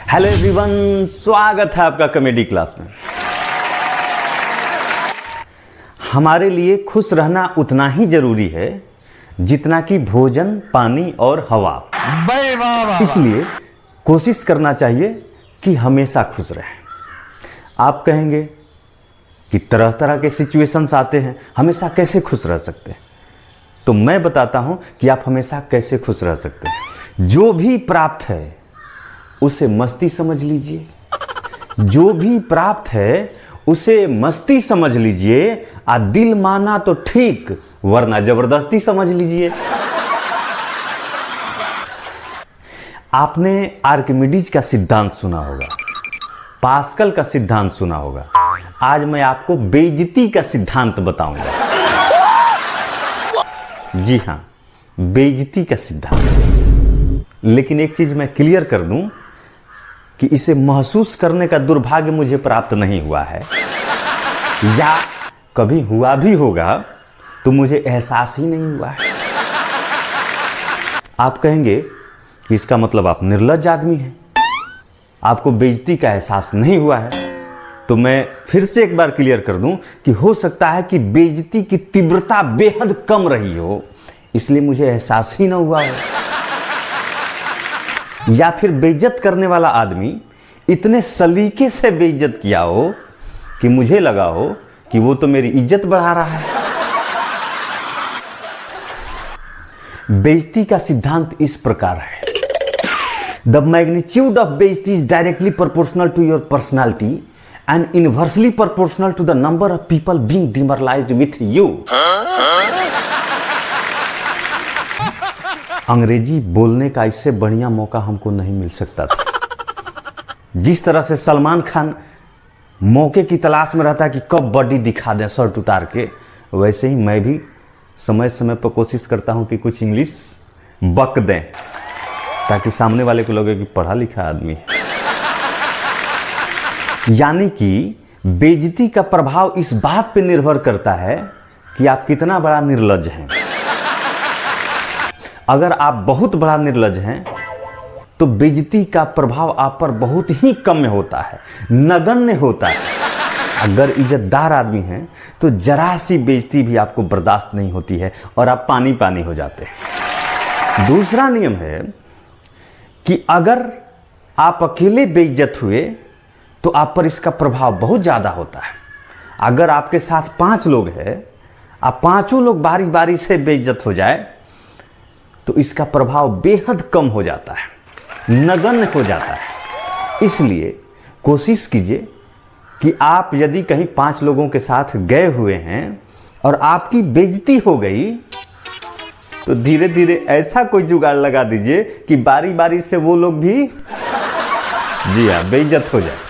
Hello everyone, स्वागत है आपका कॉमेडी क्लास में। हमारे लिए खुश रहना उतना ही जरूरी है जितना कि भोजन, पानी और हवा। इसलिए कोशिश करना चाहिए कि हमेशा खुश रहें। आप कहेंगे कि तरह तरह के सिचुएशंस आते हैं, हमेशा कैसे खुश रह सकते हैं? तो मैं बताता हूं कि आप हमेशा कैसे खुश रह सकते हैं। जो भी प्राप्त है उसे मस्ती समझ लीजिए, जो भी प्राप्त है उसे मस्ती समझ लीजिए, आ दिल माना तो ठीक वरना जबरदस्ती समझ लीजिए। आपने आर्किमिडीज का सिद्धांत सुना होगा, पास्कल का सिद्धांत सुना होगा। आज मैं आपको बेइज्जती का सिद्धांत बताऊंगा। जी हां, बेइज्जती का सिद्धांत। लेकिन एक चीज मैं क्लियर कर दूं कि इसे महसूस करने का दुर्भाग्य मुझे प्राप्त नहीं हुआ है, या कभी हुआ भी होगा तो मुझे एहसास ही नहीं हुआ है। आप कहेंगे कि इसका मतलब आप निर्लज्ज आदमी हैं, आपको बेइज्जती का एहसास नहीं हुआ है। तो मैं फिर से एक बार क्लियर कर दूं कि हो सकता है कि बेइज्जती की तीव्रता बेहद कम रही हो, इसलिए मुझे एहसास ही ना हुआ हो। या फिर बेइज्जत करने वाला आदमी इतने सलीके से बेइज्जत किया हो कि मुझे लगा हो कि वो तो मेरी इज्जत बढ़ा रहा है। बेइज्जती का सिद्धांत इस प्रकार है: द मैग्नीट्यूड ऑफ बेइज्जती is directly proportional to your personality and inversely proportional to the number of people being demoralized with you. अंग्रेजी बोलने का इससे बढ़िया मौका हमको नहीं मिल सकता था। जिस तरह से सलमान खान मौके की तलाश में रहता है कि कब बॉडी दिखा दें शर्ट उतार के, वैसे ही मैं भी समय समय पर कोशिश करता हूं कि कुछ इंग्लिश बक दें ताकि सामने वाले को लगे कि पढ़ा लिखा आदमी है। यानी कि बेइज्जती का प्रभाव इस बात पर निर्भर करता है कि आप कितना बड़ा निर्लज्ज हैं। अगर आप बहुत बड़ा निर्लज्ज हैं तो बेइज्जती का प्रभाव आप पर बहुत ही कम होता है, नगण्य होता है। अगर इज्जतदार आदमी हैं तो जरा सी बेइज्जती भी आपको बर्दाश्त नहीं होती है और आप पानी पानी हो जाते हैं। दूसरा नियम है कि अगर आप अकेले बेइज्जत हुए तो आप पर इसका प्रभाव बहुत ज्यादा होता है। अगर आपके साथ 5 लोग हैं, आप पांचों लोग बारी बारी से बेइज्जत हो जाए तो इसका प्रभाव बेहद कम हो जाता है, नगण्य हो जाता है। इसलिए कोशिश कीजिए कि आप यदि कहीं 5 लोगों के साथ गए हुए हैं और आपकी बेइज्जती हो गई तो धीरे धीरे ऐसा कोई जुगाड़ लगा दीजिए कि बारी बारी से वो लोग भी, जी हाँ, बेइज्जत हो जाए।